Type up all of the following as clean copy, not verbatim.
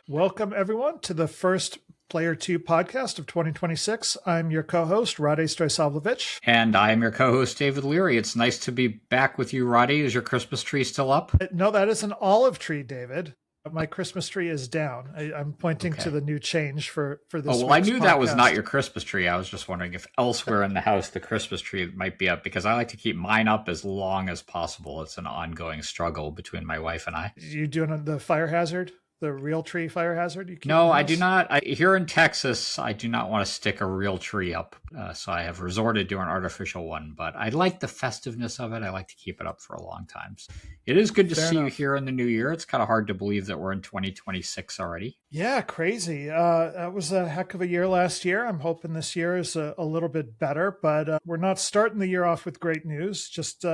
Welcome, everyone, to the first Player 2 podcast of 2026. I'm your co-host, Rade Stojsavljevic. And I am your co-host, David Leary. It's nice to be back with you, Roddy. Is your Christmas tree still up? No, that is an olive tree, David. My Christmas tree is down. I'm pointing to the new change for this. Oh, well, I knew that was not your Christmas tree. I was just wondering if elsewhere in the house the Christmas tree might be up, because I like to keep mine up as long as possible. It's an ongoing struggle between my wife and I. You doing the fire hazard? The real tree fire hazard? No, I do not. Here in Texas, I do not want to stick a real tree up. So I have resorted to an artificial one, but I like the festiveness of it. I like to keep it up for a long time. So it is good to see you here in the new year. It's kind of hard to believe that we're in 2026 already. Yeah, crazy. That was a heck of a year last year. I'm hoping this year is a little bit better, but we're not starting the year off with great news. Just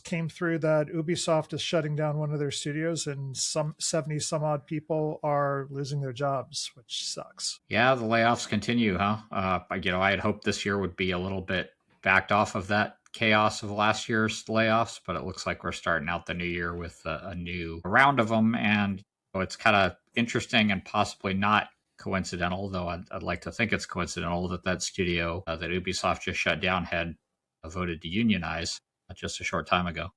came through that Ubisoft is shutting down one of their studios, and some 70 some odd people are losing their jobs, which sucks. Yeah, the layoffs continue, huh? I had hoped this year would be a little bit backed off of that chaos of last year's layoffs, but it looks like we're starting out the new year with a new round of them, and it's kind of interesting and possibly not coincidental, though I'd like to think it's coincidental that studio that Ubisoft just shut down had voted to unionize just a short time ago.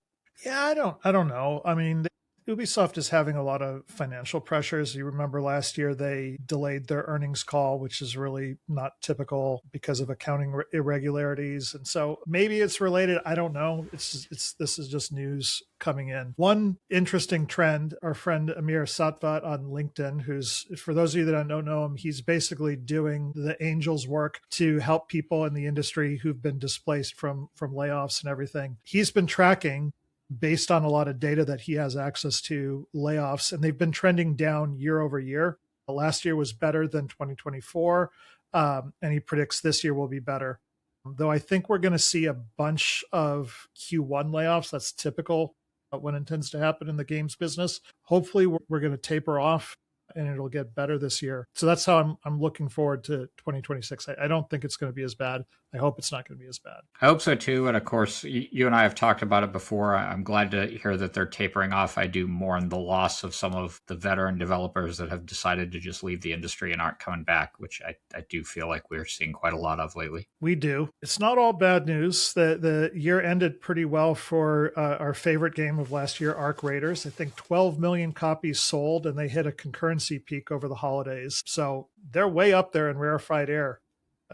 Yeah, I don't know. I mean, Ubisoft is having a lot of financial pressures. You remember last year they delayed their earnings call, which is really not typical because of accounting irregularities. And so maybe it's related. I don't know. This is just news coming in. One interesting trend, our friend Amir Satvat on LinkedIn, who's, for those of you that don't know him, he's basically doing the angels work to help people in the industry who've been displaced from layoffs and everything. He's been tracking, based on a lot of data that he has access to, layoffs, and they've been trending down year over year. Last year was better than 2024, and he predicts this year will be better. Though I think we're going to see a bunch of Q1 layoffs. That's typical when it tends to happen in the games business. Hopefully we're going to taper off and it'll get better this year. So that's how I'm looking forward to 2026. I don't think it's going to be as bad. I hope it's not going to be as bad. I hope so too. And of course, you and I have talked about it before. I'm glad to hear that they're tapering off. I do mourn the loss of some of the veteran developers that have decided to just leave the industry and aren't coming back, which I do feel like we're seeing quite a lot of lately. We do. It's not all bad news. The year ended pretty well for our favorite game of last year, Arc Raiders. I think 12 million copies sold, and they hit a concurrency peak over the holidays. So they're way up there in rarefied air.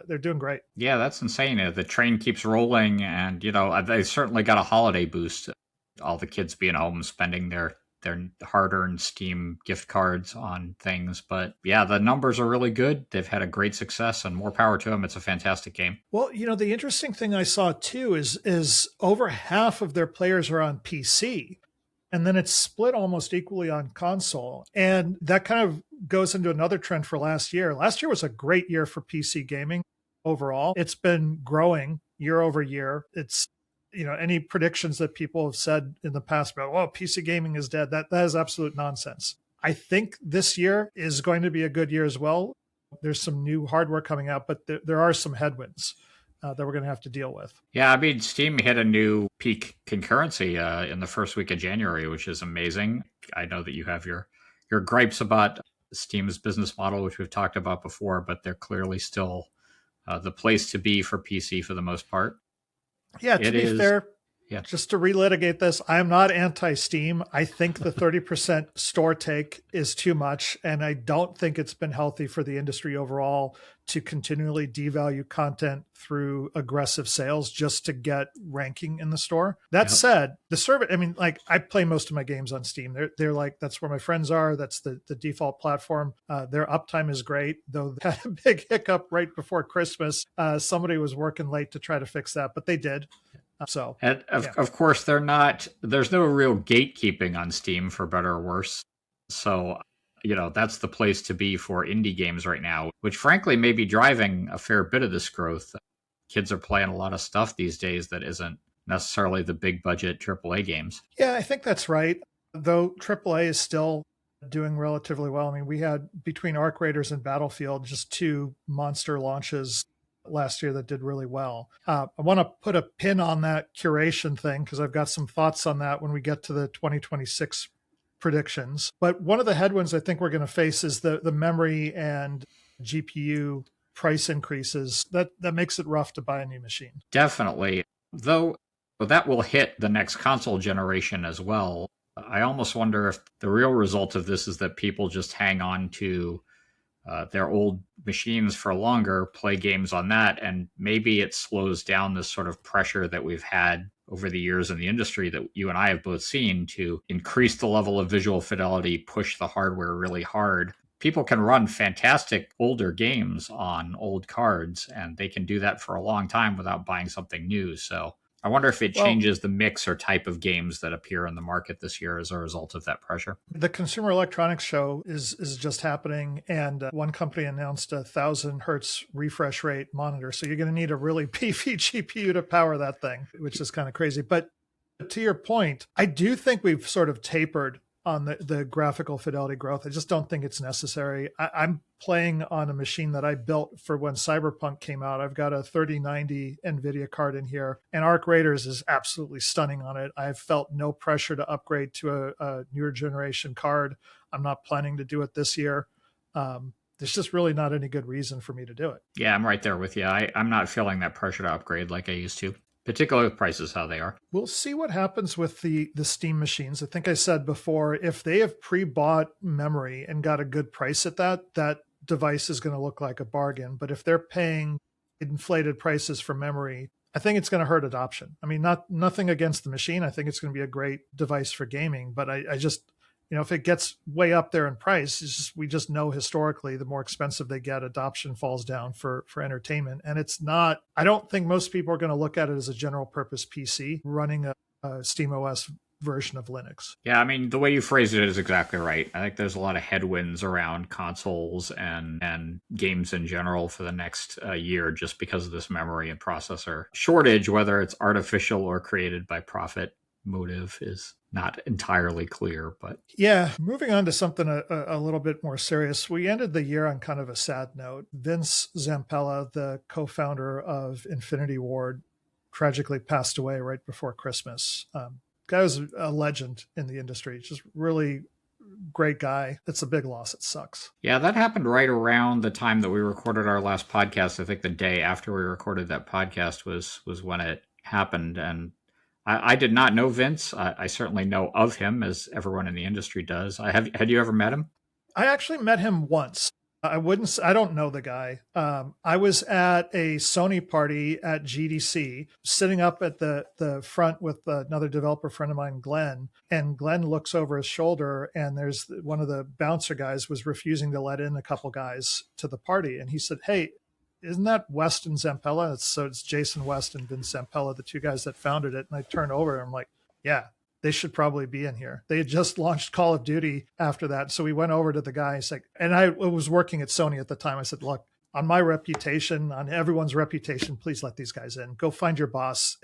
They're doing great. Yeah, that's insane. The train keeps rolling, and they certainly got a holiday boost. All the kids being home, spending their hard-earned Steam gift cards on things. But yeah, the numbers are really good. They've had a great success, and more power to them. It's a fantastic game. Well, the interesting thing I saw too is over half of their players are on PC. And then it's split almost equally on console. And that kind of goes into another trend for last year. Last year was a great year for PC gaming overall. It's been growing year over year. It's, any predictions that people have said in the past about, well, PC gaming is dead, that is absolute nonsense. I think this year is going to be a good year as well. There's some new hardware coming out, but there are some headwinds that we're going to have to deal with. Yeah, I mean, Steam hit a new peak concurrency in the first week of January, which is amazing. I know that you have your gripes about Steam's business model, which we've talked about before, but they're clearly still the place to be for PC for the most part. Yeah, to be fair, just to relitigate this, I'm not anti-Steam. I think the 30% store take is too much, and I don't think it's been healthy for the industry overall to continually devalue content through aggressive sales just to get ranking in the store. That said, the service, I play most of my games on Steam. They're like, that's where my friends are. That's the default platform. Their uptime is great, though they had a big hiccup right before Christmas. Somebody was working late to try to fix that, but they did. And of course, there's no real gatekeeping on Steam, for better or worse. So, that's the place to be for indie games right now, which frankly may be driving a fair bit of this growth. Kids are playing a lot of stuff these days that isn't necessarily the big budget AAA games. Yeah, I think that's right. Though AAA is still doing relatively well. I mean, we had, between Arc Raiders and Battlefield, just two monster launches last year that did really well. I want to put a pin on that curation thing because I've got some thoughts on that when we get to the 2026 predictions. But one of the headwinds I think we're going to face is the memory and GPU price increases. That makes it rough to buy a new machine. Definitely. Though that will hit the next console generation as well. I almost wonder if the real result of this is that people just hang on to their old machines for longer, play games on that, and maybe it slows down this sort of pressure that we've had over the years in the industry that you and I have both seen to increase the level of visual fidelity, push the hardware really hard. People can run fantastic older games on old cards, and they can do that for a long time without buying something new. So I wonder if it Well, changes the mix or type of games that appear in the market this year as a result of that pressure. the Consumer Electronics Show is just happening, and one company announced 1,000 hertz refresh rate monitor. So you're going to need a really beefy GPU to power that thing, which is kind of crazy. But to your point, I do think we've sort of tapered on the graphical fidelity growth. I just don't think it's necessary. I'm playing on a machine that I built for when Cyberpunk came out. I've got a 3090 NVIDIA card in here, and Arc Raiders is absolutely stunning on it. I've felt no pressure to upgrade to a newer generation card. I'm not planning to do it this year. There's just really not any good reason for me to do it. Yeah, I'm right there with you. I'm not feeling that pressure to upgrade like I used to, particularly with prices how they are. We'll see what happens with the Steam machines. I think I said before, if they have pre-bought memory and got a good price at that device is going to look like a bargain. But if they're paying inflated prices for memory, I think it's going to hurt adoption. I mean, nothing against the machine. I think it's going to be a great device for gaming, but I just, if it gets way up there in price, we just know historically the more expensive they get, adoption falls down for entertainment. And it's not, I don't think most people are going to look at it as a general purpose PC running a Steam OS version of Linux. Yeah, I mean, the way you phrased it is exactly right. I think there's a lot of headwinds around consoles and games in general for the next year just because of this memory and processor shortage, whether it's artificial or created by profit motive is not entirely clear. But yeah, moving on to something a little bit more serious. We ended the year on kind of a sad note. Vince Zampella, the co-founder of Infinity Ward, tragically passed away right before Christmas. Guy was a legend in the industry, just really great guy. It's a big loss. It sucks. Yeah, that happened right around the time that we recorded our last podcast. I think the day after we recorded that podcast was when it happened. And I did not know Vince. I certainly know of him, as everyone in the industry does. Had you ever met him? I actually met him once. I don't know the guy. I was at a Sony party at GDC, sitting up at the front with another developer friend of mine, Glenn. And Glenn looks over his shoulder, and there's one of the bouncer guys was refusing to let in a couple guys to the party. And he said, "Hey, isn't that West and Zampella?" It's Jason West and Vince Zampella, the two guys that founded it. And I turned over and I'm like, yeah, they should probably be in here. They had just launched Call of Duty after that. So we went over to the guy. He's like, and I was working at Sony at the time. I said, look, on my reputation, on everyone's reputation, please let these guys in. Go find your boss.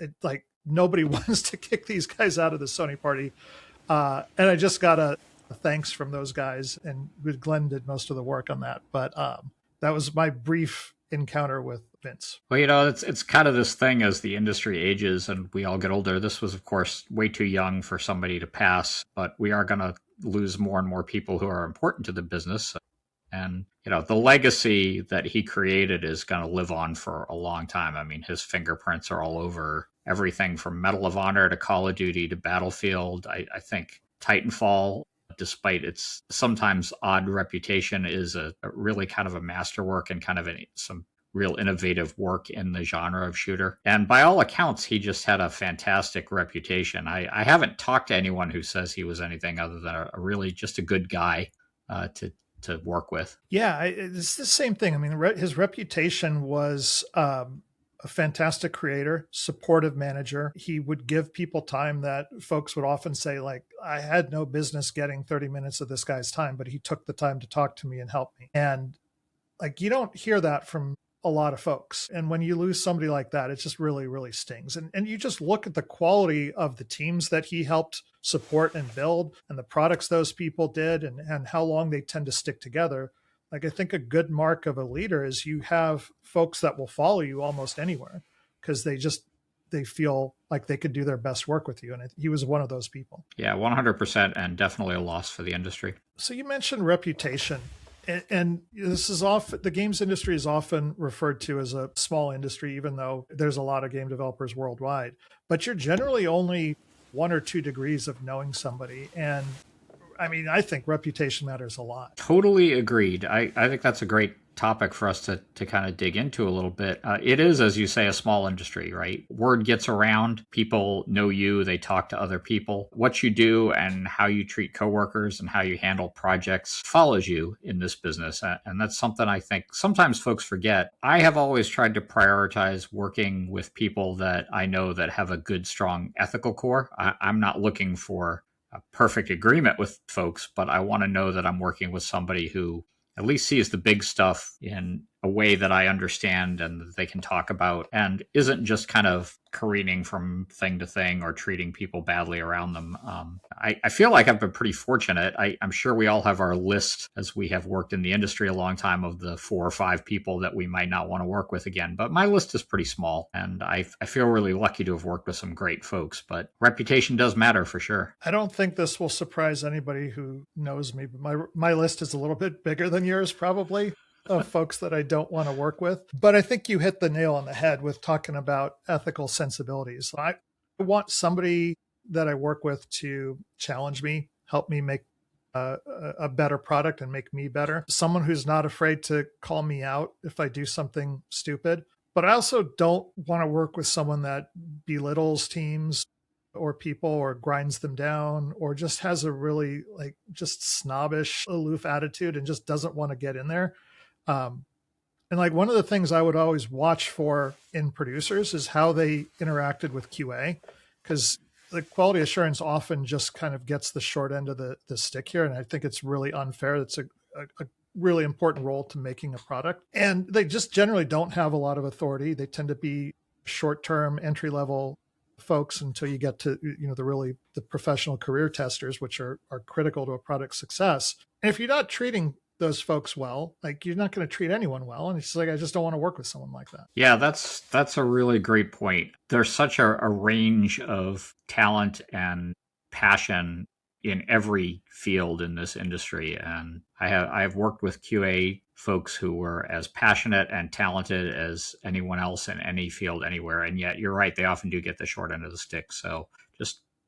Nobody wants to kick these guys out of the Sony party. And I just got a thanks from those guys. And Glenn did most of the work on that. But that was my brief encounter with Vince. Well, it's kind of this thing as the industry ages and we all get older. This was, of course, way too young for somebody to pass, but we are going to lose more and more people who are important to the business. And, the legacy that he created is going to live on for a long time. I mean, his fingerprints are all over everything from Medal of Honor to Call of Duty to Battlefield. I think Titanfall, despite its sometimes odd reputation, is a really kind of a masterwork and kind of some real innovative work in the genre of shooter. And by all accounts, he just had a fantastic reputation. I haven't talked to anyone who says he was anything other than a really just a good guy to work with. Yeah, it's the same thing. I mean, his reputation was a fantastic creator, supportive manager. He would give people time that folks would often say, like, I had no business getting 30 minutes of this guy's time, but he took the time to talk to me and help me. And you don't hear that from a lot of folks. And when you lose somebody like that, it just really, really stings. And you just look at the quality of the teams that he helped support and build and the products those people did and how long they tend to stick together. I think a good mark of a leader is you have folks that will follow you almost anywhere because they feel like they could do their best work with you. And he was one of those people. Yeah, 100%, and definitely a loss for the industry. So you mentioned reputation. And this is often, the games industry is often referred to as a small industry, even though there's a lot of game developers worldwide. But you're generally only 1 or 2 degrees of knowing somebody. And I mean, I think reputation matters a lot. Totally agreed. I think that's a great topic for us to kind of dig into a little bit. It is, as you say, a small industry, right? Word gets around. People know you. They talk to other people. What you do and how you treat coworkers and how you handle projects follows you in this business. And that's something I think sometimes folks forget. I have always tried to prioritize working with people that I know that have a good, strong ethical core. I'm not looking for a perfect agreement with folks, but I want to know that I'm working with somebody who at least sees the big stuff in a way that I understand and that they can talk about, and isn't just kind of careening from thing to thing or treating people badly around them. I feel like I've been pretty fortunate. I'm sure we all have our list, as we have worked in the industry a long time, of the 4 or 5 people that we might not want to work with again. But my list is pretty small, and I feel really lucky to have worked with some great folks. But reputation does matter for sure. I don't think this will surprise anybody who knows me, but my list is a little bit bigger than yours, probably, of folks that I don't want to work with. But I think you hit the nail on the head with talking about ethical sensibilities. I want somebody that I work with to challenge me, help me make a better product and make me better. Someone who's not afraid to call me out if I do something stupid. But I also don't want to work with someone that belittles teams or people or grinds them down or just has a really like just snobbish, aloof attitude and just doesn't want to get in there. And like one of the things I would always watch for in producers is how they interacted with QA, because the quality assurance often just kind of gets the short end of the stick here. And I think it's really unfair. It's a really important role to making a product. And they just generally don't have a lot of authority. They tend to be short-term entry-level folks until you get to, the professional career testers, which are critical to a product success. And if you're not treating those folks well, like you're not going to treat anyone well. And it's like, I just don't want to work with someone like that. Yeah, that's a really great point. There's such a range of talent and passion in every field in this industry. And I've worked with QA folks who were as passionate and talented as anyone else in any field anywhere. And yet you're right, they often do get the short end of the stick. So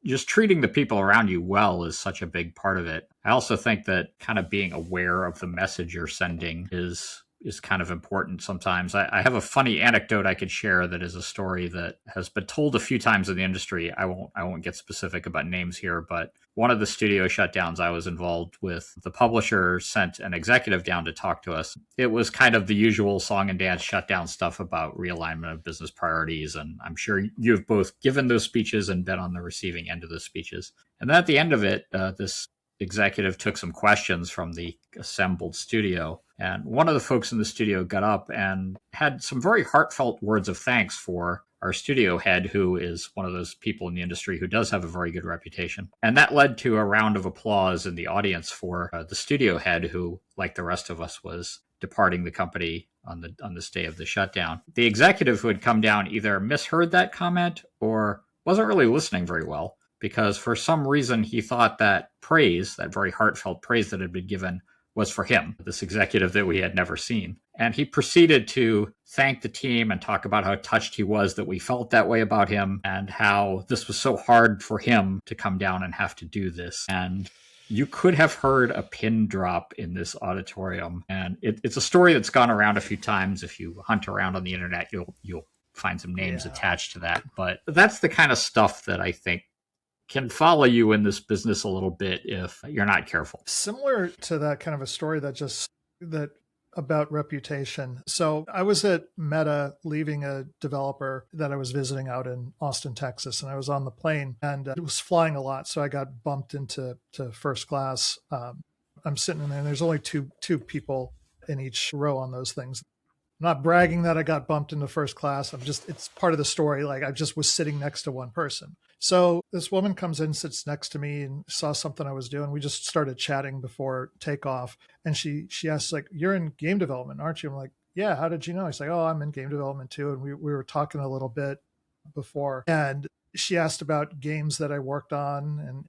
just treating the people around you well is such a big part of it. I also think that kind of being aware of the message you're sending is kind of important sometimes. I have a funny anecdote I could share that is a story that has been told a few times in the industry. I won't get specific about names here, but one of the studio shutdowns I was involved with, the publisher sent an executive down to talk to us. It was kind of the usual song and dance shutdown stuff about realignment of business priorities. And I'm sure you've both given those speeches and been on the receiving end of those speeches. And then at the end of it, this executive took some questions from the assembled studio. And one of the folks in the studio got up and had some very heartfelt words of thanks for our studio head, who is one of those people in the industry who does have a very good reputation. And that led to a round of applause in the audience for the studio head, who, like the rest of us, was departing the company on this day of the shutdown. The executive who had come down either misheard that comment or wasn't really listening very well, because for some reason he thought that praise, that very heartfelt praise that had been given, was for him, this executive that we had never seen. And he proceeded to thank the team and talk about how touched he was that we felt that way about him and how this was so hard for him to come down and have to do this. And you could have heard a pin drop in this auditorium. And it's a story that's gone around a few times. If you hunt around on the internet, you'll find some names attached to that. But that's the kind of stuff that I think can follow you in this business a little bit if you're not careful. Similar to that kind of a story that about reputation. So I was at Meta leaving a developer that I was visiting out in Austin, Texas, and I was on the plane and it was flying a lot. So I got bumped into first class. I'm sitting in there and there's only two people in each row on those things. I'm not bragging that I got bumped into first class. It's part of the story. Like I just was sitting next to one person. So this woman comes in, sits next to me and saw something I was doing. We just started chatting before takeoff. And she asks, like, you're in game development, aren't you? I'm like, yeah, how did you know? He's like, oh, I'm in game development too. And we were talking a little bit. before. And she asked about games that I worked on, and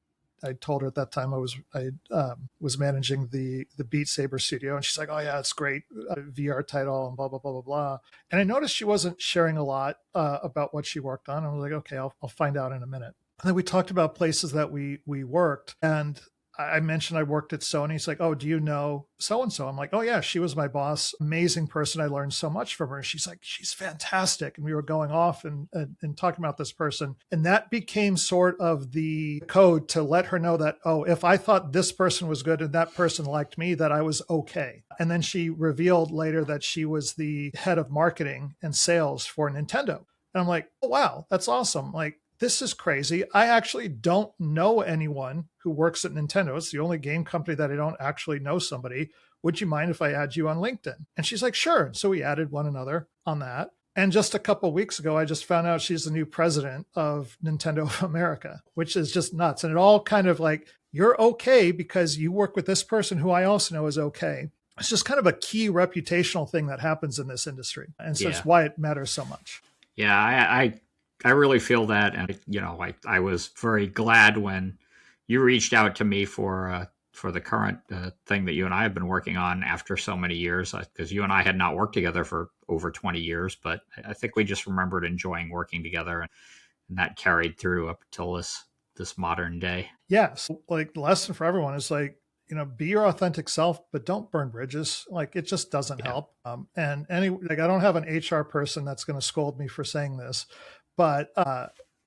I told her at that time I was managing the Beat Saber studio, and she's like, "Oh yeah, it's great, VR title and blah blah blah blah blah." And I noticed she wasn't sharing a lot about what she worked on. I was like, "Okay, I'll find out in a minute." And then we talked about places that we worked, and I mentioned I worked at Sony. He's like, "Oh, do you know so and so?" I'm like, "Oh yeah, she was my boss. Amazing person. I learned so much from her." She's like, "She's fantastic." And we were going off and talking about this person, and that became sort of the code to let her know that, oh, if I thought this person was good and that person liked me, that I was okay. And then she revealed later that she was the head of marketing and sales for Nintendo. And I'm like, "Oh wow, that's awesome!" Like, this is crazy. I actually don't know anyone who works at Nintendo. It's the only game company that I don't actually know somebody. Would you mind if I add you on LinkedIn? And she's like, sure. So we added one another on that. And just a couple of weeks ago, I just found out she's the new president of Nintendo of America, which is just nuts. And it all kind of like, you're okay because you work with this person who I also know is okay. It's just kind of a key reputational thing that happens in this industry. And so it's Yeah. why it matters so much. Yeah, I really feel that, and I was very glad when you reached out to me for the current thing that you and I have been working on after so many years, because you and I had not worked together for over 20 years, but I think we just remembered enjoying working together, and that carried through up until this modern day. Yes, like the lesson for everyone is like, be your authentic self, but don't burn bridges. Like, it just doesn't Yeah. help. And like, I don't have an HR person that's going to scold me for saying this, but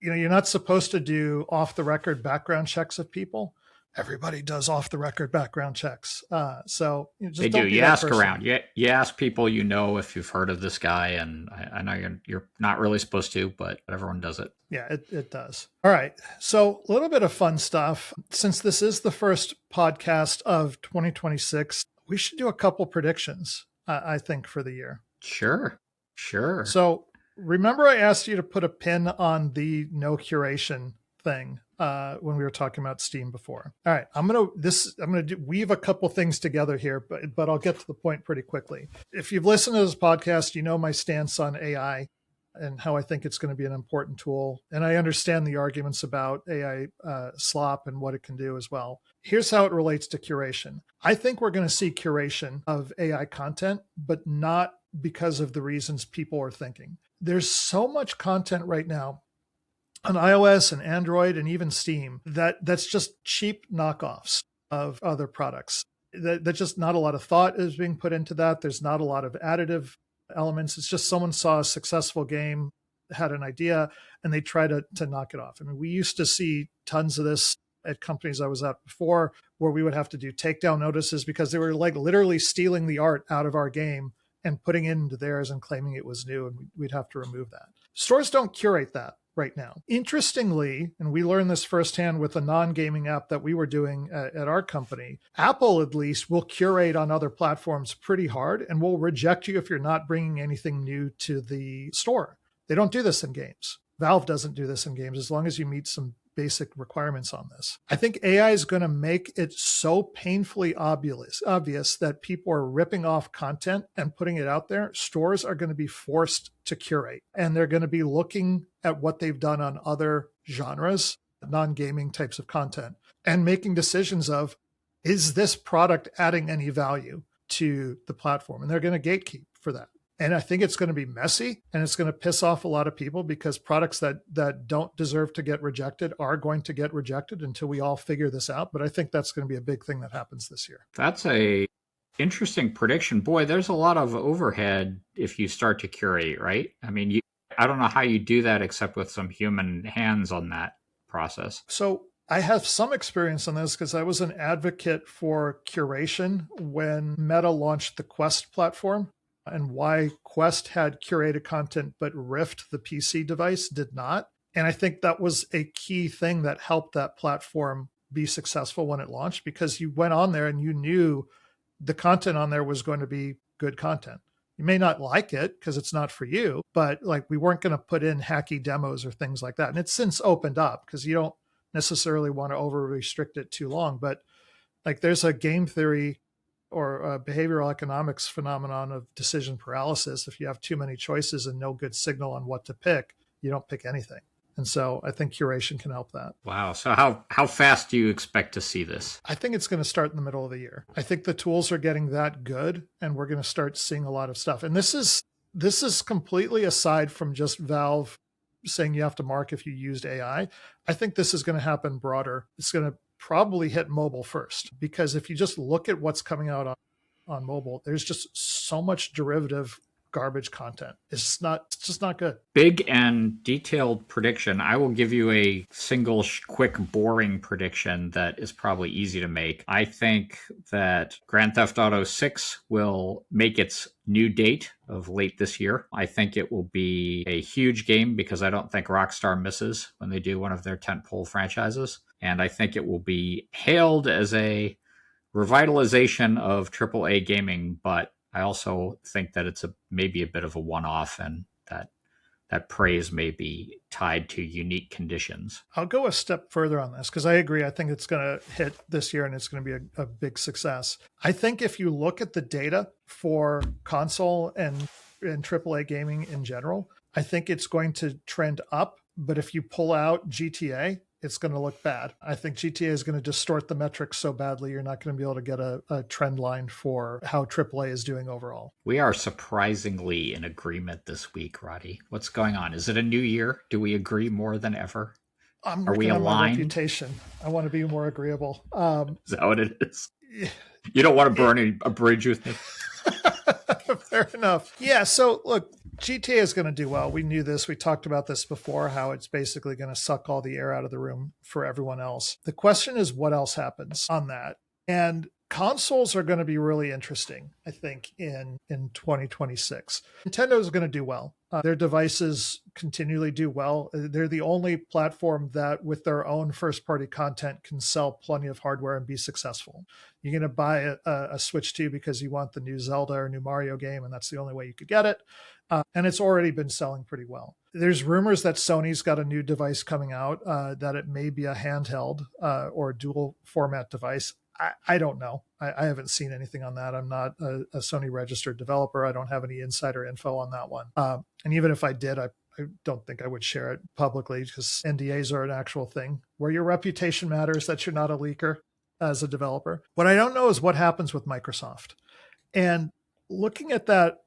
you're not supposed to do off the record background checks of people. Everybody does off the record background checks. So just They do. don't be You that ask person. around. You ask people if you've heard of this guy, and I know you're not really supposed to, but everyone does it. Yeah, it does. All right. So a little bit of fun stuff. Since this is the first podcast of 2026, we should do a couple predictions, I think, for the year. Sure, sure. So remember I asked you to put a pin on the no curation thing when we were talking about Steam before. All right, I'm gonna weave a couple things together here, but I'll get to the point pretty quickly. If you've listened to this podcast, you know my stance on AI and how I think it's going to be an important tool. And I understand the arguments about AI slop and what it can do as well. Here's how it relates to curation. I think we're going to see curation of AI content, but not because of the reasons people are thinking. There's so much content right now on iOS and Android and even Steam that's just cheap knockoffs of other products. That's just not a lot of thought is being put into that. There's not a lot of additive elements. It's just someone saw a successful game, had an idea, and they try to knock it off. I mean, we used to see tons of this at companies I was at before, where we would have to do takedown notices because they were like literally stealing the art out of our game and putting it into theirs and claiming it was new, and we'd have to remove that. Stores don't curate that right now. Interestingly, and we learned this firsthand with a non-gaming app that we were doing at our company, Apple at least will curate on other platforms pretty hard and will reject you if you're not bringing anything new to the store. They don't do this in games. Valve doesn't do this in games as long as you meet some basic requirements on this. I think AI is going to make it so painfully obvious that people are ripping off content and putting it out there. Stores are going to be forced to curate, and they're going to be looking at what they've done on other genres, non-gaming types of content, and making decisions of, is this product adding any value to the platform? And they're going to gatekeep for that. And I think it's going to be messy, and it's going to piss off a lot of people because products that don't deserve to get rejected are going to get rejected until we all figure this out. But I think that's going to be a big thing that happens this year. That's a interesting prediction. Boy, there's a lot of overhead if you start to curate, right? I mean, I don't know how you do that except with some human hands on that process. So I have some experience on this because I was an advocate for curation when Meta launched the Quest platform, and why Quest had curated content, but Rift, the PC device, did not. And I think that was a key thing that helped that platform be successful when it launched, because you went on there and you knew the content on there was going to be good content. You may not like it because it's not for you, but like, we weren't going to put in hacky demos or things like that. And it's since opened up because you don't necessarily want to over restrict it too long. But like, there's a game theory or a behavioral economics phenomenon of decision paralysis. If you have too many choices and no good signal on what to pick, you don't pick anything. And so I think curation can help that. Wow. So how fast do you expect to see this? I think it's going to start in the middle of the year. I think the tools are getting that good, and we're going to start seeing a lot of stuff. And this is completely aside from just Valve saying you have to mark if you used AI. I think this is going to happen broader. It's going to probably hit mobile first, because if you just look at what's coming out on mobile, there's just so much derivative garbage content. It's just not good. Big and detailed prediction. I will give you a single, quick, boring prediction that is probably easy to make. I think that Grand Theft Auto 6 will make its new date of late this year. I think it will be a huge game because I don't think Rockstar misses when they do one of their tentpole franchises. And I think it will be hailed as a revitalization of AAA gaming, but I also think that it's maybe a bit of a one-off, and that praise may be tied to unique conditions. I'll go a step further on this because I agree. I think it's going to hit this year and it's going to be a big success. I think if you look at the data for console and AAA gaming in general, I think it's going to trend up. But if you pull out GTA, it's going to look bad. I think GTA is going to distort the metrics so badly, you're not going to be able to get a trend line for how AAA is doing overall. We are surprisingly in agreement this week, Roddy. What's going on? Is it a new year? Do we agree more than ever? I'm Are we working on my aligned? reputation. I want to be more agreeable. Is that what it is? You don't want to burn a bridge with me? Fair enough. Yeah, so look, GTA is going to do well. We knew this. We talked about this before, how it's basically going to suck all the air out of the room for everyone else. The question is what else happens on that? And consoles are going to be really interesting, I think, in 2026. Nintendo is going to do well. Their devices continually do well. They're the only platform that, with their own first-party content, can sell plenty of hardware and be successful. You're going to buy a Switch 2 because you want the new Zelda or new Mario game, and that's the only way you could get it. And it's already been selling pretty well. There's rumors that Sony's got a new device coming out, that it may be a handheld or a dual format device. I don't know. I haven't seen anything on that. I'm not a Sony registered developer. I don't have any insider info on that one. And even if I did, I don't think I would share it publicly because NDAs are an actual thing where your reputation matters, that you're not a leaker as a developer. What I don't know is what happens with Microsoft. And looking at that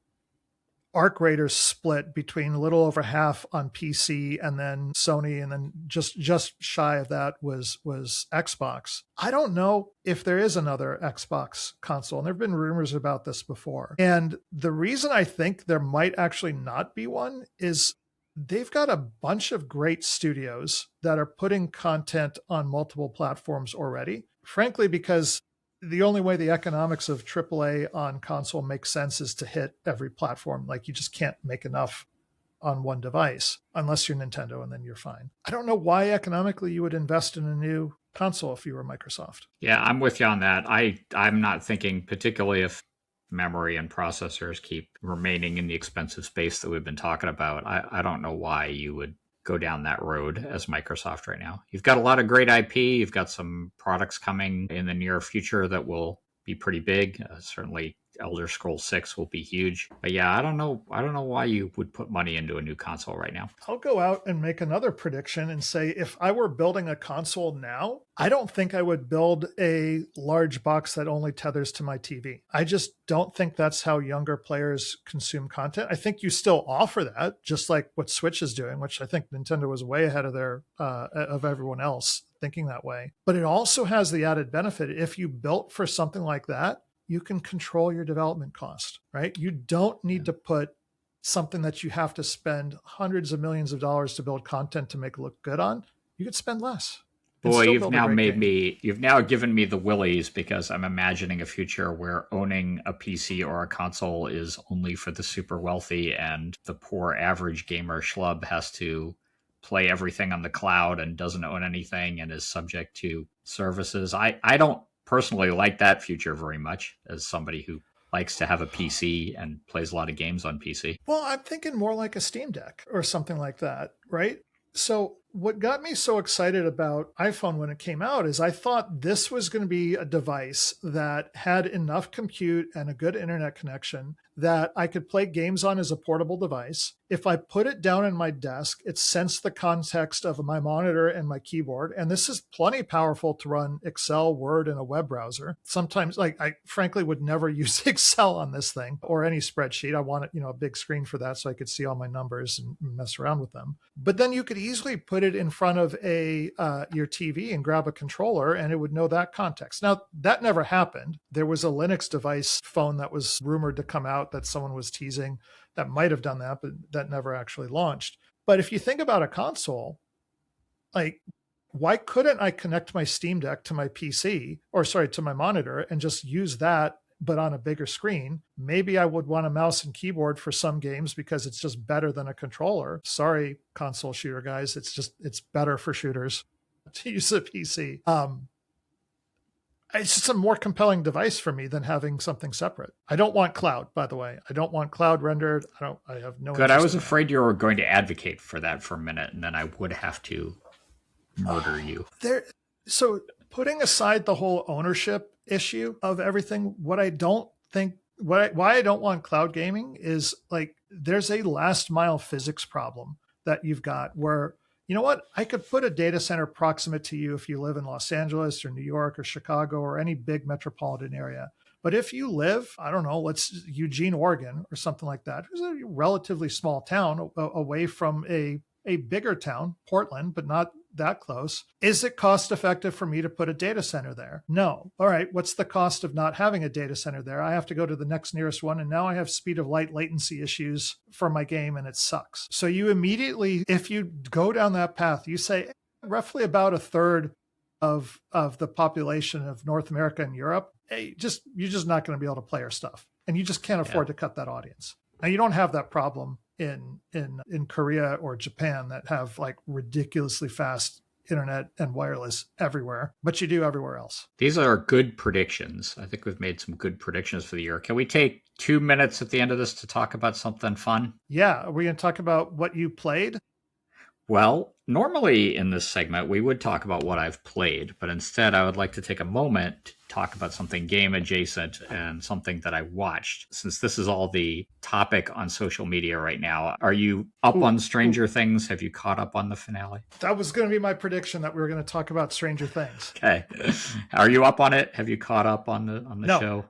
Arc Raiders split between a little over half on PC and then Sony, and then just shy of that was Xbox. I don't know if there is another Xbox console, and there have been rumors about this before. And the reason I think there might actually not be one is they've got a bunch of great studios that are putting content on multiple platforms already, frankly, because the only way the economics of AAA on console makes sense is to hit every platform. Like, you just can't make enough on one device unless you're Nintendo, and then you're fine. I don't know why economically you would invest in a new console if you were Microsoft. Yeah, I'm with you on that. I'm not thinking, particularly if memory and processors keep remaining in the expensive space that we've been talking about. I don't know why you would go down that road as Microsoft right now. You've got a lot of great IP. You've got some products coming in the near future that will be pretty big. Certainly Elder Scrolls 6 will be huge. But yeah, I don't know why you would put money into a new console right now. I'll go out and make another prediction and say, if I were building a console now, I don't think I would build a large box that only tethers to my TV. I just don't think that's how younger players consume content. I think you still offer that, just like what Switch is doing, which I think Nintendo was way ahead of of everyone else thinking that way. But it also has the added benefit, if you built for something like that, you can control your development cost, right? You don't need to put something that you have to spend hundreds of millions of dollars to build content to make it look good on. You could spend less. Boy, you've now given me the willies, because I'm imagining a future where owning a PC or a console is only for the super wealthy, and the poor average gamer schlub has to play everything on the cloud and doesn't own anything and is subject to services. I don't personally like that future very much, as somebody who likes to have a PC and plays a lot of games on PC. Well, I'm thinking more like a Steam Deck or something like that, right? So what got me so excited about iPhone when it came out is I thought this was going to be a device that had enough compute and a good internet connection that I could play games on as a portable device. If I put it down in my desk, it sensed the context of my monitor and my keyboard. And this is plenty powerful to run Excel, Word, and a web browser. Sometimes, like, I frankly would never use Excel on this thing or any spreadsheet. I wanted, a big screen for that so I could see all my numbers and mess around with them. But then you could easily put it in front of your TV and grab a controller, and it would know that context. Now, that never happened. There was a Linux device phone that was rumored to come out that someone was teasing that might have done that, but that never actually launched. But if you think about a console, like, why couldn't I connect my Steam Deck to my PC, or sorry, to my monitor, and just use that, but on a bigger screen? Maybe I would want a mouse and keyboard for some games because it's just better than a controller. Sorry, console shooter guys. It's better for shooters to use a PC. It's just a more compelling device for me than having something separate. I don't want cloud, by the way. I don't want cloud rendered. I have no Good. I was in afraid you were going to advocate for that for a minute, and then I would have to murder you. So putting aside the whole ownership issue of everything, why I don't want cloud gaming is, like, there's a last mile physics problem that you've got where, you know what, I could put a data center proximate to you if you live in Los Angeles or New York or Chicago or any big metropolitan area. But if you live, I don't know, let's Eugene, Oregon or something like that, it's a relatively small town away from a bigger town, Portland, but not that close. Is it cost effective for me to put a data center there? No. All right. What's the cost of not having a data center there? I have to go to the next nearest one. And now I have speed of light latency issues for my game, and it sucks. So you immediately, if you go down that path, you say roughly about a third of the population of North America and Europe, you're just not going to be able to play our stuff. And you just can't afford to cut that audience. Now, you don't have that problem in Korea or Japan that have, like, ridiculously fast internet and wireless everywhere, but you do everywhere else. These are good predictions. I think we've made some good predictions for the year. Can we take 2 minutes at the end of this to talk about something fun? Yeah. Are we going to talk about what you played? Well, normally in this segment, we would talk about what I've played, but instead I would like to take a moment to talk about something game adjacent and something that I watched. Since this is all the topic on social media right now, are you up on Stranger Things? Have you caught up on the finale? That was going to be my prediction, that we were going to talk about Stranger Things. Okay. Are you up on it? Have you caught up on the show?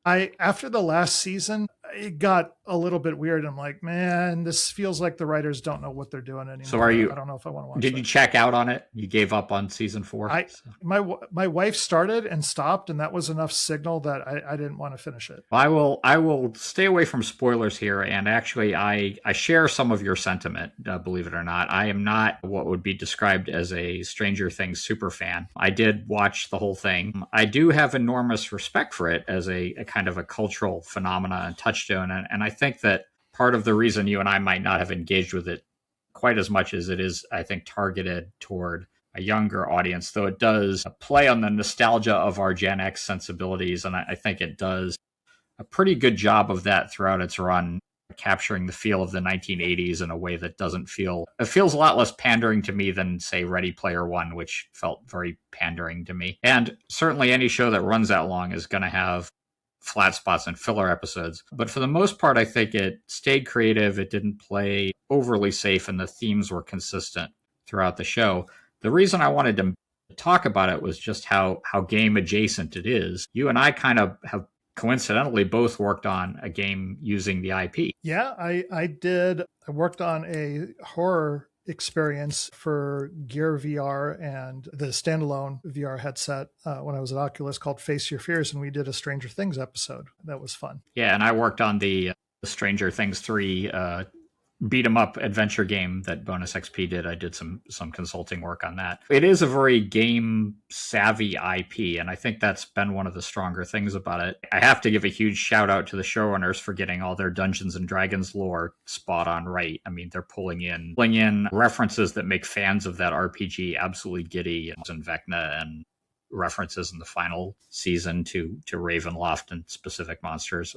After the last season, it got a little bit weird. I'm like, man, this feels like the writers don't know what they're doing anymore. So I don't know if I want to watch Did you check out on it? You gave up on season 4? My wife started and stopped, and that was enough signal that I didn't want to finish it. I will stay away from spoilers here, and actually I share some of your sentiment, believe it or not. I am not what would be described as a Stranger Things super fan. I did watch the whole thing. I do have enormous respect for it as a kind of a cultural phenomena and touchstone, and I think that part of the reason you and I might not have engaged with it quite as much as it is, I think, targeted toward a younger audience, though it does play on the nostalgia of our Gen X sensibilities, and I think it does a pretty good job of that throughout its run, capturing the feel of the 1980s in a way that it feels a lot less pandering to me than, say, Ready Player One, which felt very pandering to me. And certainly any show that runs that long is going to have flat spots and filler episodes. But for the most part, I think it stayed creative. It didn't play overly safe, and the themes were consistent throughout the show. The reason I wanted to talk about it was just how game adjacent it is. You and I kind of have coincidentally both worked on a game using the IP. Yeah, I did. I worked on a horror experience for Gear VR and the standalone VR headset when I was at Oculus, called Face Your Fears, and we did a Stranger Things episode. That was fun. Yeah, and I worked on the Stranger Things 3 beat 'em up adventure game that Bonus XP did. I did some consulting work on that. It is a very game savvy IP, and I think that's been one of the stronger things about it. I have to give a huge shout out to the showrunners for getting all their Dungeons and Dragons lore spot on right. I mean, they're pulling in references that make fans of that RPG absolutely giddy, and Vecna, and references in the final season to Ravenloft and specific monsters.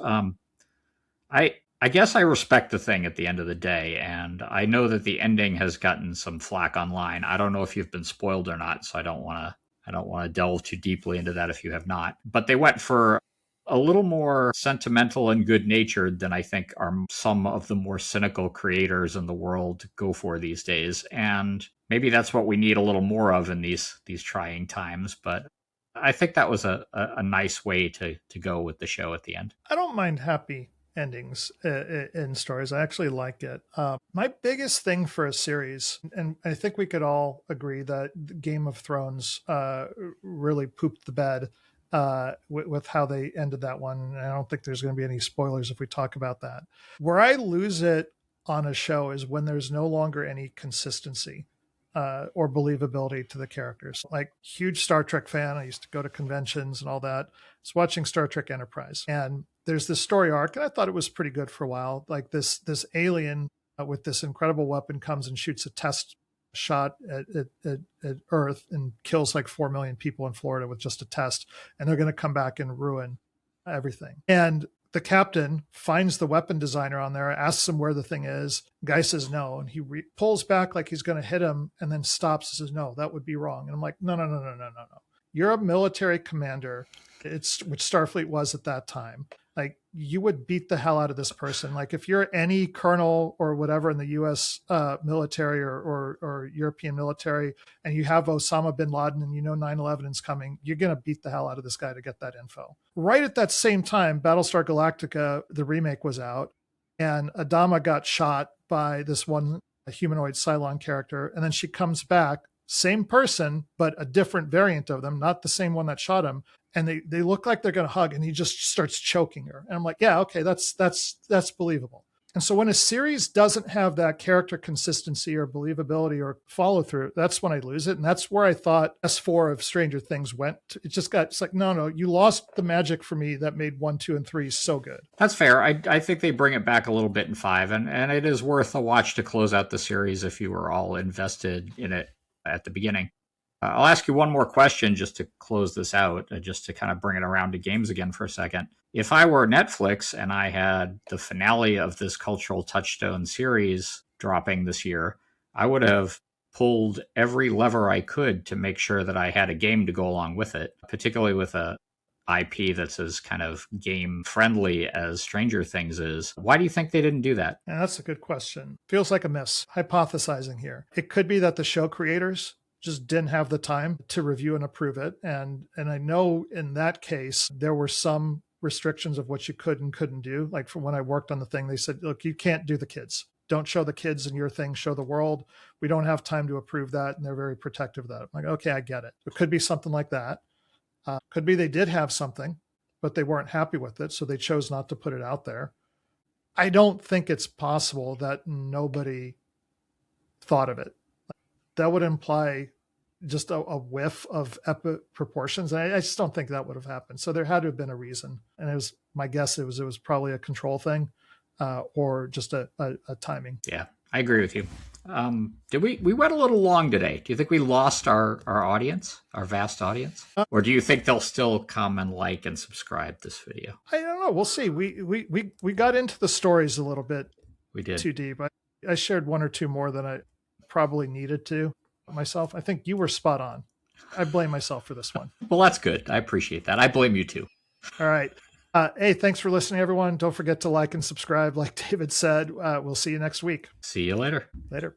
I guess I respect the thing at the end of the day, and I know that the ending has gotten some flack online. I don't know if you've been spoiled or not, so I don't want to delve too deeply into that if you have not. But they went for a little more sentimental and good natured than I think are some of the more cynical creators in the world go for these days. And maybe that's what we need a little more of in these trying times. But I think that was a nice way to go with the show at the end. I don't mind happy endings in stories. I actually like it. My biggest thing for a series, and I think we could all agree that Game of Thrones really pooped the bed with how they ended that one. I don't think there's going to be any spoilers if we talk about that. Where I lose it on a show is when there's no longer any consistency. Or believability to the characters. Like, huge Star Trek fan. I used to go to conventions and all that. I was watching Star Trek Enterprise, and there's this story arc, and I thought it was pretty good for a while. Like, this alien with this incredible weapon comes and shoots a test shot at Earth and kills like 4 million people in Florida with just a test, and they're going to come back and ruin everything. And the captain finds the weapon designer on there, asks him where the thing is. Guy says no, and he pulls back like he's going to hit him, and then stops and says, "No, that would be wrong." And I'm like, "No, no, no, no, no, no, no. You're a military commander. It's which Starfleet was at that time. Like, you would beat the hell out of this person. Like, if you're any colonel or whatever in the U.S. Military or European military, and you have Osama bin Laden and you know 9/11 is coming, you're going to beat the hell out of this guy to get that info." Right at that same time, Battlestar Galactica, the remake, was out, and Adama got shot by this one humanoid Cylon character, and then she comes back, same person, but a different variant of them, not the same one that shot him. And they look like they're going to hug, and he just starts choking her. And I'm like, yeah, okay, that's believable. And so when a series doesn't have that character consistency or believability or follow through, that's when I lose it. And that's where I thought S4 of Stranger Things went. It's like, no, you lost the magic for me that made 1, 2, and 3 so good. That's fair. I think they bring it back a little bit in 5, and it is worth a watch to close out the series if you were all invested in it at the beginning. I'll ask you one more question just to close this out, just to kind of bring it around to games again for a second. If I were Netflix and I had the finale of this cultural touchstone series dropping this year, I would have pulled every lever I could to make sure that I had a game to go along with it, particularly with a IP that's as kind of game friendly as Stranger Things is. Why do you think they didn't do that? And that's a good question. Feels like a miss. Hypothesizing here. It could be that the show creators just didn't have the time to review and approve it. And I know in that case, there were some restrictions of what you could and couldn't do. Like, from when I worked on the thing, they said, look, you can't do the kids. Don't show the kids in your thing, show the world. We don't have time to approve that. And they're very protective of that. I'm like, okay, I get it. It could be something like that. Could be they did have something, but they weren't happy with it, so they chose not to put it out there. I don't think it's possible that nobody thought of it. That would imply just a whiff of epic proportions. And I just don't think that would have happened. So there had to have been a reason. And it was my guess it was probably a control thing or just a timing. Yeah, I agree with you. Did we went a little long today? Do you think we lost our audience, our vast audience? Or do you think they'll still come and like and subscribe this video? I don't know. We'll see. We got into the stories a little bit We did. too deep. I shared one or two more than I probably needed to myself. I think you were spot on. I blame myself for this one. Well, that's good. I appreciate that. I blame you too. All right. Hey, thanks for listening, everyone. Don't forget to like and subscribe. Like David said, we'll see you next week. See you later. Later.